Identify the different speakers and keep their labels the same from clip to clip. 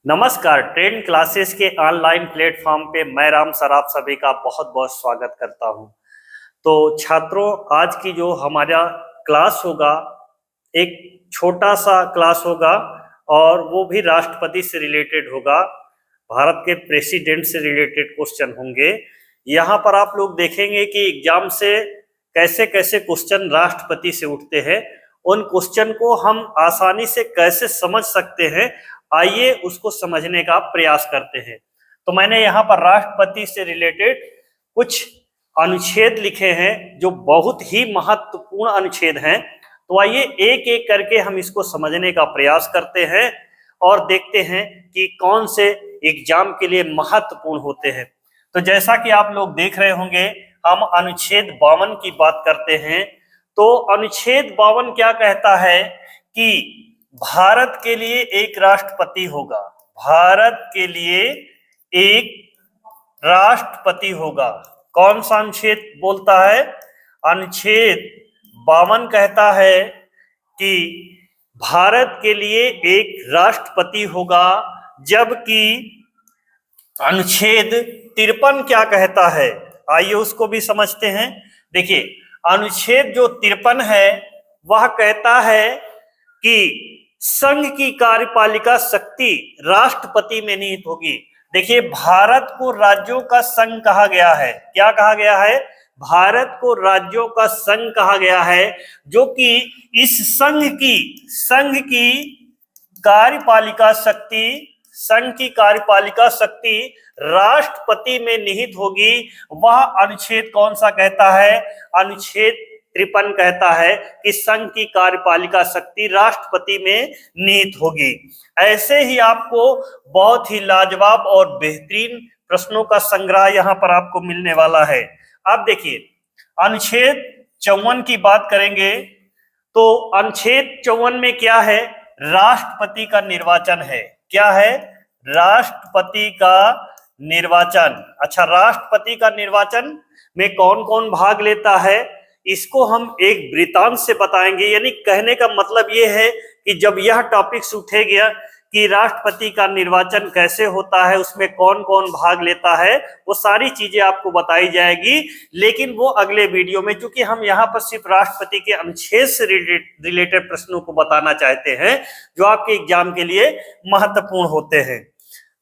Speaker 1: नमस्कार। Trend classes के online platform पे मैं राम सर आप सभी का बहुत बहुत स्वागत करता हूं। तो छात्रों, आज की जो हमारा क्लास होगा एक छोटा सा क्लास होगा और वो भी राष्ट्रपति से रिलेटेड होगा। भारत के प्रेसिडेंट से रिलेटेड क्वेश्चन होंगे। यहाँ पर आप लोग देखेंगे कि एग्जाम से कैसे कैसे क्वेश्चन राष्ट्रपति से उठते हैं, उन क्वेश्चन को हम आसानी से कैसे समझ सकते हैं, आइए उसको समझने का प्रयास करते हैं। तो मैंने यहाँ पर राष्ट्रपति से रिलेटेड कुछ अनुच्छेद लिखे हैं जो बहुत ही महत्वपूर्ण अनुच्छेद हैं। तो आइए एक एक करके हम इसको समझने का प्रयास करते हैं और देखते हैं कि कौन से एग्जाम के लिए महत्वपूर्ण होते हैं। तो जैसा कि आप लोग देख रहे होंगे, हम अनुच्छेद 52 की बात करते हैं। तो अनुच्छेद 52 क्या कहता है कि भारत के लिए एक राष्ट्रपति होगा। भारत के लिए एक राष्ट्रपति होगा। कौन सा अनुच्छेद बोलता है? अनुच्छेद 52 कहता है कि भारत के लिए एक राष्ट्रपति होगा, जबकि अनुच्छेद 53 क्या कहता है, आइए उसको भी समझते हैं। देखिए, अनुच्छेद जो 53 है वह कहता है कि संघ की कार्यपालिका शक्ति राष्ट्रपति में निहित होगी। देखिए, भारत को राज्यों का संघ कहा गया है। क्या कहा गया है? भारत को राज्यों का संघ कहा गया है, जो कि इस संघ की कार्यपालिका शक्ति संघ की कार्यपालिका शक्ति राष्ट्रपति में निहित होगी। वह अनुच्छेद कौन सा कहता है? अनुच्छेद 53 कहता है कि संघ की कार्यपालिका शक्ति राष्ट्रपति में निहित होगी। ऐसे ही आपको बहुत ही लाजवाब और बेहतरीन प्रश्नों का संग्रह यहाँ पर आपको मिलने वाला है। अब देखिए, अनुच्छेद 54 की बात करेंगे तो अनुच्छेद 54 में क्या है? राष्ट्रपति का निर्वाचन है। क्या है? राष्ट्रपति का निर्वाचन। अच्छा, राष्ट्रपति का निर्वाचन में कौन कौन भाग लेता है, इसको हम एक वृत्तांत से बताएंगे। यानी कहने का मतलब ये है कि जब यह टॉपिक्स उठेगा कि राष्ट्रपति का निर्वाचन कैसे होता है, उसमें कौन कौन भाग लेता है, वो सारी चीजें आपको बताई जाएगी। लेकिन वो अगले वीडियो में, क्योंकि हम यहाँ पर सिर्फ राष्ट्रपति के अनुच्छेद से रिलेटेड प्रश्नों को बताना चाहते हैं जो आपके एग्जाम के लिए महत्वपूर्ण होते हैं।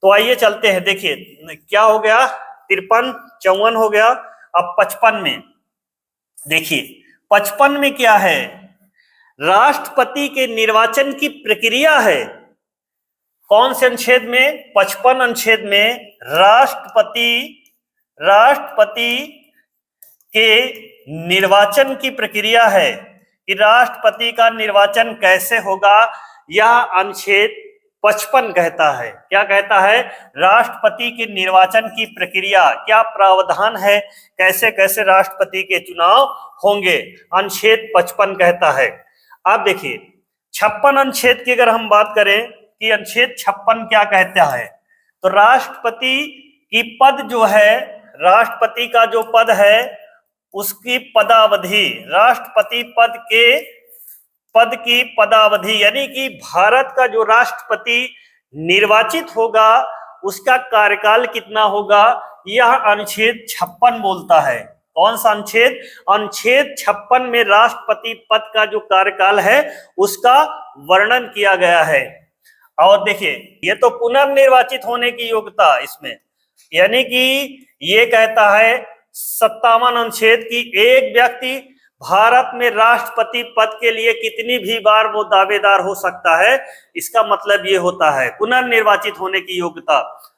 Speaker 1: तो आइए चलते हैं। देखिए, क्या हो गया? 53 54 हो गया। अब 55 में देखिए, 55 में क्या है? राष्ट्रपति के निर्वाचन की प्रक्रिया है। कौन से अनुच्छेद में? 55 अनुच्छेद में राष्ट्रपति के निर्वाचन की प्रक्रिया है कि राष्ट्रपति का निर्वाचन कैसे होगा, यह अनुच्छेद 55 कहता है। क्या कहता है? राष्ट्रपति के निर्वाचन की प्रक्रिया, क्या प्रावधान है, कैसे कैसे राष्ट्रपति के चुनाव होंगे, अनुच्छेद 55 कहता है। अब देखिए, 56 अनुच्छेद की अगर हम बात करें कि अनुच्छेद 56 क्या कहता है, तो राष्ट्रपति की पद जो है, राष्ट्रपति का जो पद है उसकी पदावधि, राष्ट्रपति पद की पदावधि, यानी कि भारत का जो राष्ट्रपति निर्वाचित होगा उसका कार्यकाल कितना होगा, यह अनुच्छेद 56 बोलता है। कौन सा अनुच्छेद? अनुच्छेद 56 में राष्ट्रपति पद का जो कार्यकाल है उसका वर्णन किया गया है। और देखिए, ये तो पुनर्निर्वाचित होने की योग्यता इसमें, यानी कि ये कहता है 57 अनुच्छेद की एक व्यक्ति भारत में राष्ट्रपति पद के लिए कितनी भी बार वो दावेदार हो सकता है। इसका मतलब ये होता है पुनर्निर्वाचित होने की योग्यता।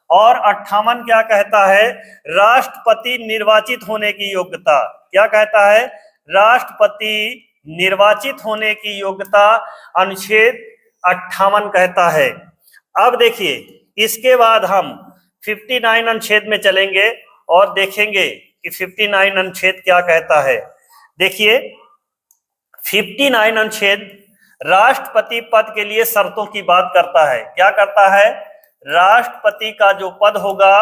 Speaker 1: और 58 क्या कहता है? राष्ट्रपति निर्वाचित होने की योग्यता। क्या कहता है? राष्ट्रपति निर्वाचित होने की योग्यता अनुच्छेद 58 कहता है। अब देखिए, इसके बाद हम 59 अनुच्छेद में चलेंगे और देखेंगे कि 59 अनुच्छेद क्या कहता है। देखिए, 59 अनुच्छेद राष्ट्रपति पद के लिए शर्तों की बात करता है। क्या करता है? राष्ट्रपति का जो पद होगा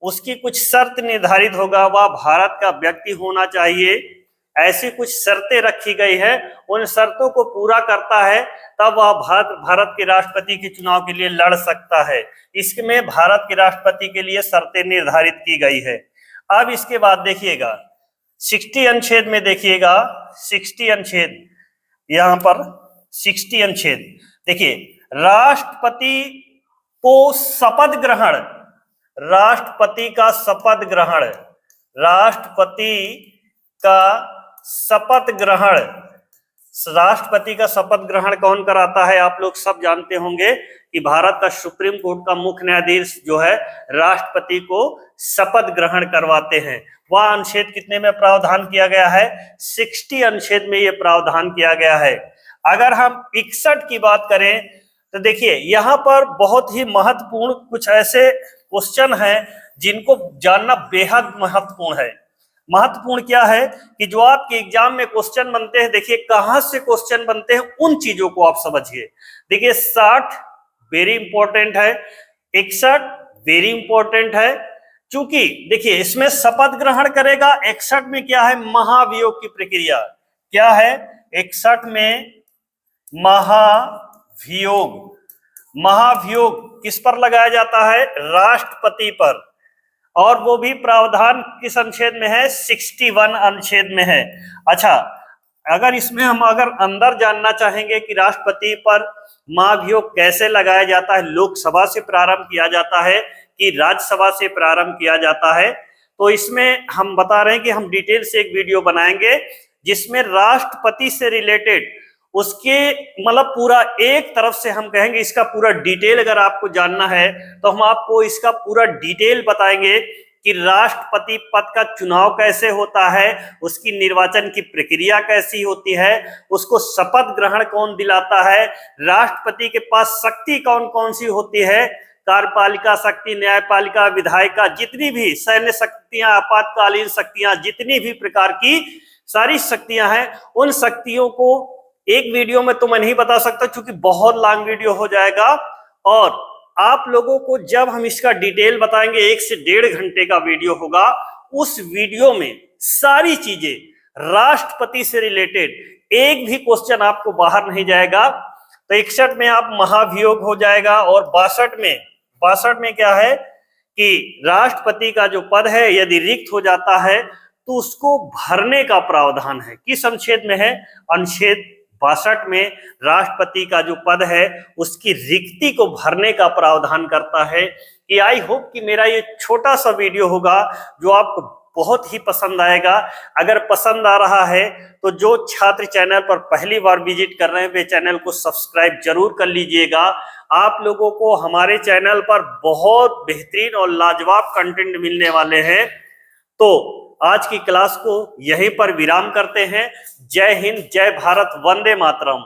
Speaker 1: उसकी कुछ शर्त निर्धारित होगा। वह भारत का व्यक्ति होना चाहिए, ऐसी कुछ शर्तें रखी गई है, उन शर्तों को पूरा करता है तब वह भारत के राष्ट्रपति के चुनाव के लिए लड़ सकता है। इसमें भारत के राष्ट्रपति के लिए शर्तें निर्धारित की गई है। अब इसके बाद देखिएगा 60 अनुच्छेद में, देखिएगा 60 अनुच्छेद, यहां पर 60 अनुच्छेद देखिए, राष्ट्रपति को शपथ ग्रहण, राष्ट्रपति का शपथ ग्रहण, राष्ट्रपति का शपथ ग्रहण, राष्ट्रपति का शपथ ग्रहण कौन कराता है? आप लोग सब जानते होंगे कि भारत का सुप्रीम कोर्ट का मुख्य न्यायाधीश जो है राष्ट्रपति को शपथ ग्रहण करवाते हैं। वह अनुच्छेद कितने में प्रावधान किया गया है? 60 अनुच्छेद में यह प्रावधान किया गया है। अगर हम 61 की बात करें तो देखिए यहाँ पर बहुत ही महत्वपूर्ण कुछ ऐसे क्वेश्चन हैं जिनको जानना बेहद महत्वपूर्ण है। महत्वपूर्ण क्या है कि जो आपके एग्जाम में क्वेश्चन बनते हैं, देखिए कहां से क्वेश्चन बनते हैं उन चीजों को आप समझिए। देखिए 60 वेरी इंपॉर्टेंट है, 61 वेरी इंपॉर्टेंट है, क्योंकि देखिए इसमें शपथ ग्रहण करेगा। 61 में क्या है? महाभियोग की प्रक्रिया। क्या है 61 में? महाभियोग। महाभियोग किस पर लगाया जाता है? राष्ट्रपति पर। और वो भी प्रावधान किस अनुच्छेद में है? 61 अनुच्छेद में है। अच्छा, अगर इसमें हम अगर अंदर जानना चाहेंगे कि राष्ट्रपति पर महाभियोग कैसे लगाया जाता है, लोकसभा से प्रारंभ किया जाता है कि राज्यसभा से प्रारंभ किया जाता है, तो इसमें हम बता रहे हैं कि हम डिटेल से एक वीडियो बनाएंगे जिसमें राष्ट्रपति से रिलेटेड उसके मतलब पूरा एक तरफ से हम कहेंगे इसका पूरा डिटेल अगर आपको जानना है तो हम आपको इसका पूरा डिटेल बताएंगे कि राष्ट्रपति पद का चुनाव कैसे होता है, उसकी निर्वाचन की प्रक्रिया कैसी होती है, उसको शपथ ग्रहण कौन दिलाता है, राष्ट्रपति के पास शक्ति कौन कौन सी होती है, कार्यपालिका शक्ति, न्यायपालिका, विधायिका, जितनी भी सैन्य शक्तियां, आपातकालीन शक्तियां, जितनी भी प्रकार की सारी शक्तियां हैं, उन शक्तियों को एक वीडियो में तो मैं नहीं बता सकता क्योंकि बहुत लॉन्ग वीडियो हो जाएगा। और आप लोगों को जब हम इसका डिटेल बताएंगे, 1 से 1.5 घंटे का वीडियो होगा, उस वीडियो में सारी चीजें राष्ट्रपति से रिलेटेड एक भी क्वेश्चन आपको बाहर नहीं जाएगा। तो 61 में आप महाभियोग हो जाएगा और 62 में क्या है कि राष्ट्रपति का जो पद है यदि रिक्त हो जाता है तो उसको भरने का प्रावधान है। किस अनुच्छेद में है? अनुच्छेद 62 में राष्ट्रपति का जो पद है उसकी रिक्ति को भरने का प्रावधान करता है। कि आई होप कि मेरा ये छोटा सा वीडियो होगा जो आपको बहुत ही पसंद आएगा। अगर पसंद आ रहा है तो जो छात्र चैनल पर पहली बार विजिट कर रहे हैं वे चैनल को सब्सक्राइब जरूर कर लीजिएगा। आप लोगों को हमारे चैनल पर बहुत बेहतरीन और लाजवाब कंटेंट मिलने वाले हैं। तो आज की क्लास को यहीं पर विराम करते हैं। जय हिंद, जय भारत, वंदे मातरम।